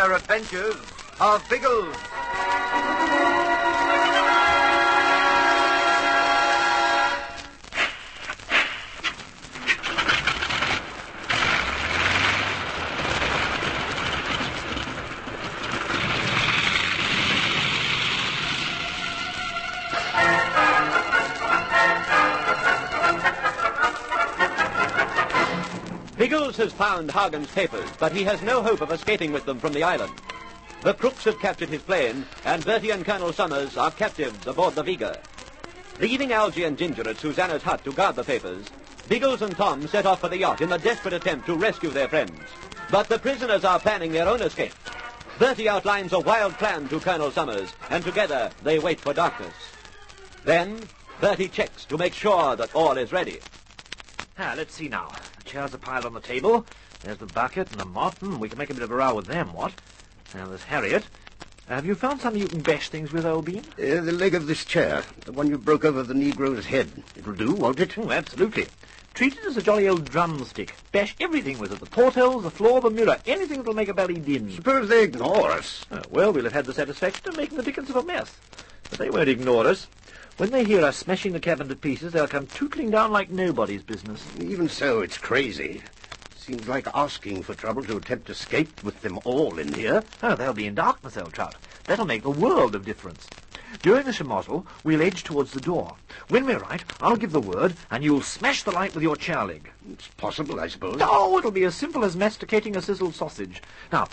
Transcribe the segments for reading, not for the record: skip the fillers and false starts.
Air Adventures of Biggles. Biggles has found Hagen's papers, but he has no hope of escaping with them from the island. The crooks have captured his plane, and Bertie and Colonel Summers are captives aboard the Vega. Leaving Algy and Ginger at Susanna's hut to guard the papers, Biggles and Tom set off for the yacht in a desperate attempt to rescue their friends. But the prisoners are planning their own escape. Bertie outlines a wild plan to Colonel Summers, and together they wait for darkness. Then, Bertie checks to make sure that all is ready. Let's see now. The chairs are piled on the table. There's the bucket and the mop. We can make a bit of a row with them, what? Now, there's Harriet. Have you found something you can bash things with, old bean? The leg of this chair. The one you broke over the Negro's head. It'll do, won't it? Oh, absolutely. Treat it as a jolly old drumstick. Bash everything with it. The portholes, the floor, the mirror. Anything that'll make a belly din. Suppose they ignore us. Oh, well, we'll have had the satisfaction of making the dickens of a mess. But they won't ignore us. When they hear us smashing the cabin to pieces, they'll come tootling down like nobody's business. Even so, it's crazy. Seems like asking for trouble to attempt escape with them all in here. Oh, they'll be in darkness, old trout. That'll make a world of difference. During the schmozzle, we'll edge towards the door. When we're right, I'll give the word, and you'll smash the light with your chair leg. It's possible, I suppose. Oh, it'll be as simple as masticating a sizzled sausage. Now,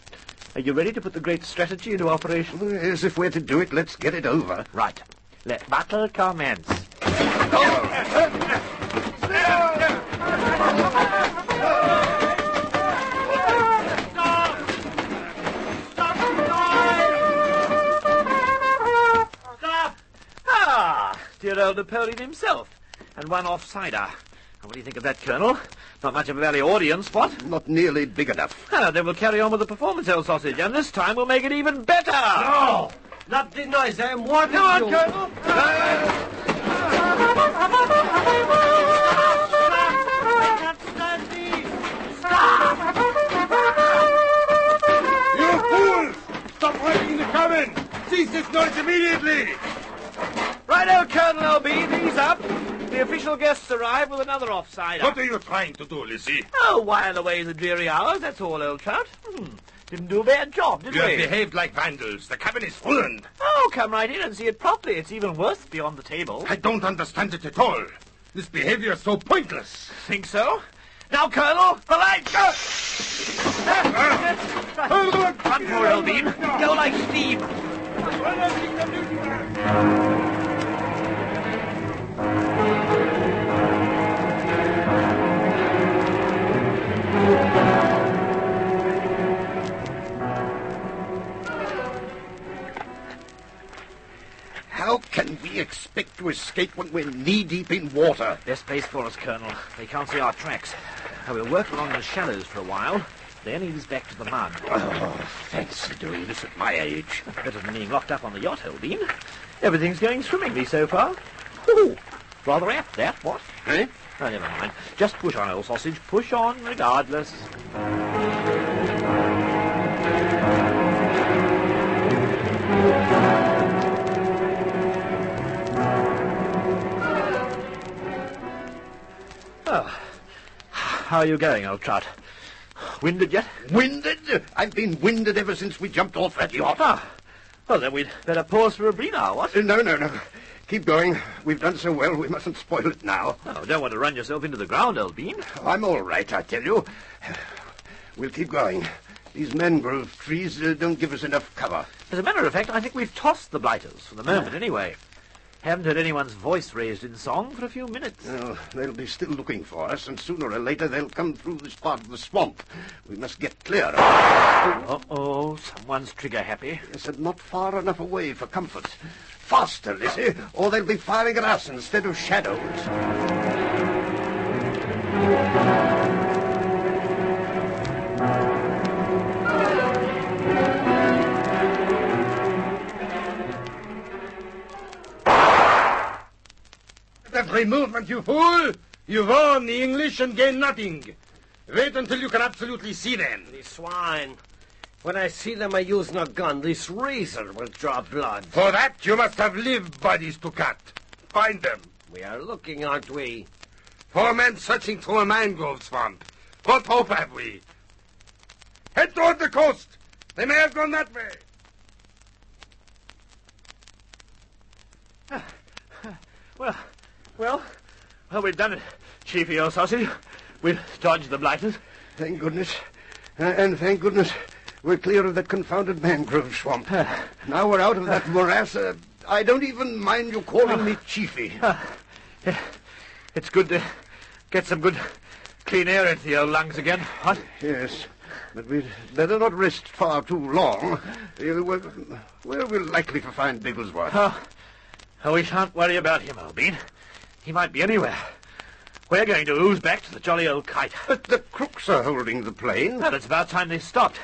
are you ready to put the great strategy into operation? As if we're to do it, let's get it over. Right. Let battle commence. Dear old Napoleon himself, and one offsider. What do you think of that, Colonel? Not much of a valley audience, what? Not nearly big enough. Then we'll carry on with the performance, old sausage, and this time we'll make it even better. No! Not the noise, I am warning you. Come on, Colonel. You fools! Stop hiding in the cabin! Cease this noise immediately! Righto, Colonel LB, ease up. The official guests arrive with another offsider. What are you trying to do, Lizzie? Oh, while away the dreary hours, that's all, old trout. Didn't do a bad job, did You we? have behaved like vandals. The cabin is ruined. Oh, come right in and see it properly. It's even worse beyond the table. I don't understand it at all. This behavior is so pointless. Think so? Now, Colonel, the lights! Go! Run for it, Elbean. Go like steam. How can we expect to escape when we're knee-deep in water? Best place for us, Colonel. They can't see our tracks. We'll work along the shallows for a while, then ease back to the mud. Oh, fancy doing this at my age. Better than being locked up on the yacht, Elbean. Everything's going swimmingly so far. Ooh, rather apt, that, what? Eh? Oh, never mind. Just push on, old sausage. Push on, regardless. Oh, how are you going, old trout? Winded yet? Winded? I've been winded ever since we jumped off that yacht. Well, then we'd better pause for a breather, what? No. Keep going. We've done so well, we mustn't spoil it now. Oh, don't want to run yourself into the ground, old bean. I'm all right, I tell you. We'll keep going. These mangrove trees don't give us enough cover. As a matter of fact, I think we've tossed the blighters, for the moment anyway. Haven't heard anyone's voice raised in song for a few minutes. Oh, they'll be still looking for us, and sooner or later they'll come through this part of the swamp. We must get clear. Uh-oh, someone's trigger-happy. Yes, and not far enough away for comfort. Faster, Lizzie, or they'll be firing at us instead of shadows. Every movement, you fool! You warn the English and gain nothing. Wait until you can absolutely see them. The swine. When I see them using a gun, this razor will draw blood. For that, you must have live bodies to cut. Find them. We are looking, aren't we? 4 men searching through a mangrove swamp. What hope have we? Head toward the coast. They may have gone that way. Well, we've done it, Chiefy old sausage. We've dodged the blighters. Thank goodness. And thank goodness we're clear of that confounded mangrove swamp. Now we're out of that morass. I don't even mind you calling me Chiefy. It's good to get some good clean air into the old lungs again. What? Yes, but we'd better not rest far too long. Where we're likely to find Bigglesworth. Oh, we shan't worry about him, old bean. He might be anywhere. We're going to ooze back to the jolly old kite. But the crooks are holding the plane. Well, it's about time they stopped.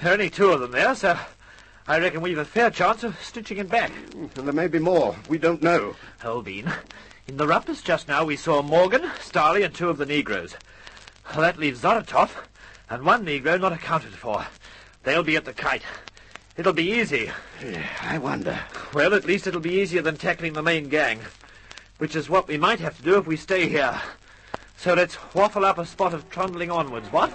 There are only 2 of them there, so I reckon we've a fair chance of stitching it back. And there may be more. We don't know. Old bean, in the rumpus just now we saw Morgan, Starley, and 2 of the Negroes. Well, that leaves Zoratov and 1 Negro not accounted for. They'll be at the kite. It'll be easy. I wonder. Well, at least it'll be easier than tackling the main gang, which is what we might have to do if we stay here. So let's waffle up a spot of trundling onwards, what?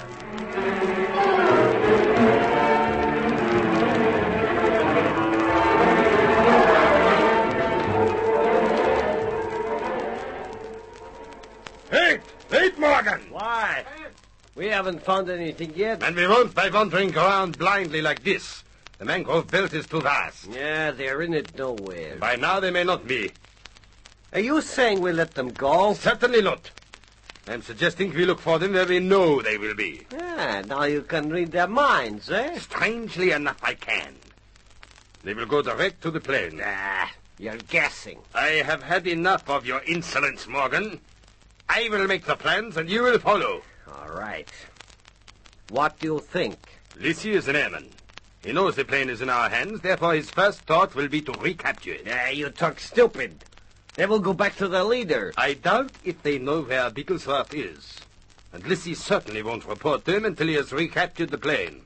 Wait, Morgan! Why? We haven't found anything yet. And we won't by wandering around blindly like this. The mangrove belt is too vast. Yeah, they're in it nowhere. By now they may not be. Are you saying we let them go? Certainly not. I'm suggesting we look for them where we know they will be. Yeah, now you can read their minds, eh? Strangely enough, I can. They will go direct to the plane. Ah, you're guessing. I have had enough of your insolence, Morgan. I will make the plans and you will follow. All right. What do you think? Lacey is an airman. He knows the plane is in our hands, therefore his first thought will be to recapture it. You talk stupid. They will go back to their leader. I doubt if they know where Bigglesworth is. And Lacey certainly won't report to him until he has recaptured the plane.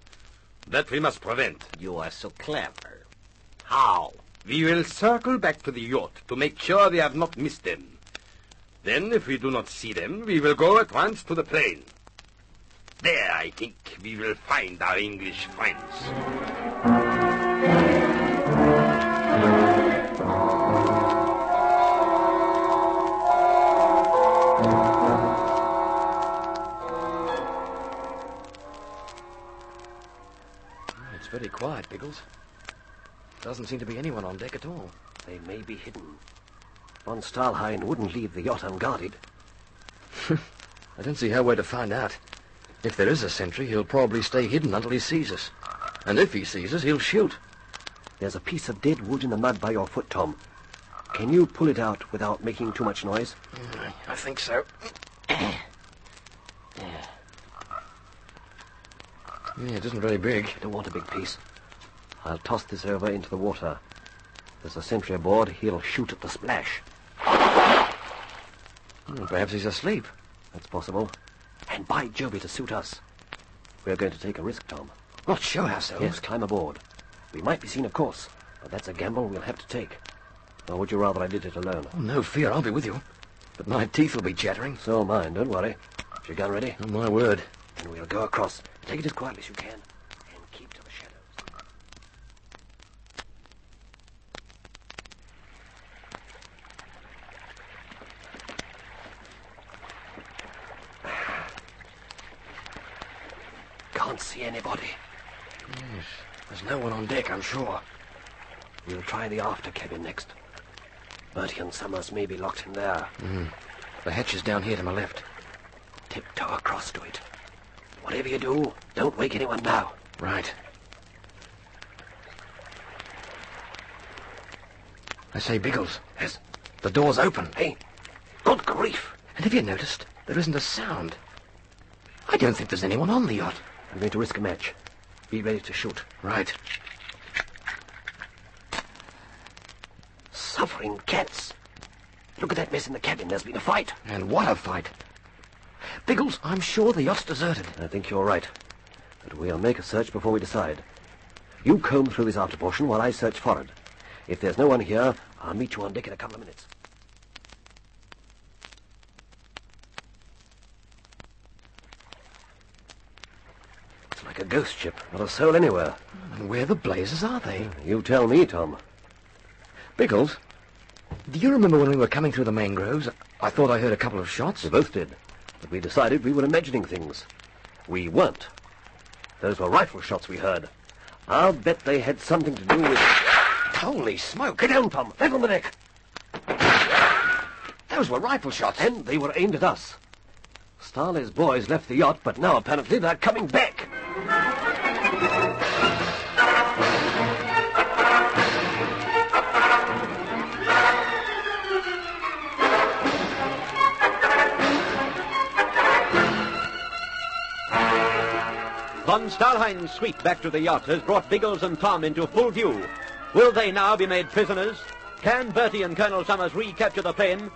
That we must prevent. You are so clever. How? We will circle back to the yacht to make sure we have not missed them. Then, if we do not see them, we will go at once to the plane. There, I think, we will find our English friends. It's very quiet, Biggles. Doesn't seem to be anyone on deck at all. They may be hidden. Von Stahlheim wouldn't leave the yacht unguarded. I don't see how we're to find out. If there is a sentry, he'll probably stay hidden until he sees us. And if he sees us, he'll shoot. There's a piece of dead wood in the mud by your foot, Tom. Can you pull it out without making too much noise? I think so. Yeah, it isn't very big. I don't want a big piece. I'll toss this over into the water. There's a sentry aboard. He'll shoot at the splash. Perhaps he's asleep. That's possible. And by Jove, to suit us. We're going to take a risk, Tom. Not show ourselves. Yes, climb aboard. We might be seen, of course, but that's a gamble we'll have to take. Or would you rather I did it alone? Oh, no fear, I'll be with you. But my teeth will be chattering. So mine, don't worry. Is your gun ready? Oh, my word. Then we'll go across. Take it as quietly as you can. And keep to the shadows. Can't see anybody. Yes. There's no one on deck, I'm sure. We'll try the after cabin next. Bertie and Summers may be locked in there. The hatch is down here to my left. Tiptoe across to it. Whatever you do, don't wake anyone now. Right. I say, Biggles. Yes? The door's open. Hey, good grief. And have you noticed there isn't a sound? I don't think there's anyone on the yacht. I'm going to risk a match. Be ready to shoot. Right. Suffering cats. Look at that mess in the cabin. There's been a fight. And what a fight. Biggles, I'm sure the yacht's deserted. I think you're right. But we'll make a search before we decide. You comb through this after portion while I search forward. If there's no one here, I'll meet you on deck in a couple of minutes. It's like a ghost ship, not a soul anywhere. And where the blazes are they? You tell me, Tom. Biggles, do you remember when we were coming through the mangroves? I thought I heard a couple of shots. We both did. But we decided we were imagining things. We weren't. Those were rifle shots we heard. I'll bet they had something to do with... Holy smoke! Get down, Tom. Back on the deck. Those were rifle shots. And they were aimed at us. Starley's boys left the yacht, but now apparently they're coming back. Von Stahlhein's sweep back to the yacht has brought Biggles and Tom into full view. Will they now be made prisoners? Can Bertie and Colonel Summers recapture the plane?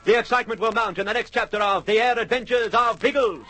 The excitement will mount in the next chapter of The Air Adventures of Biggles.